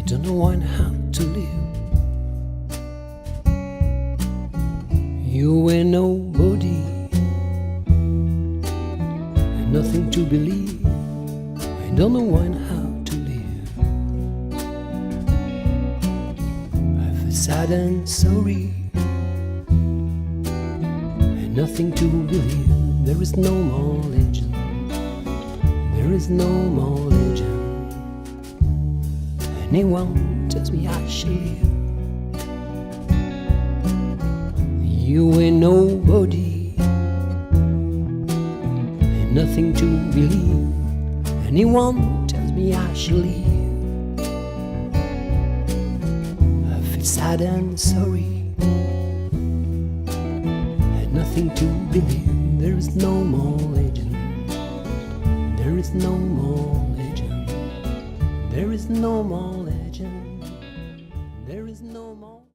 Don't know how to live. You were nobody and nothing to believe. I don't know how to live. I feel sad and sorry and nothing to believe. There is no more legend. There is no more legend. Anyone tells me I should live. You were nobody and nothing to believe. Anyone tells me I should live. I feel sad and sorry and nothing to believe. There is no more legend. There is no more legend. There is no more legend. There is no more.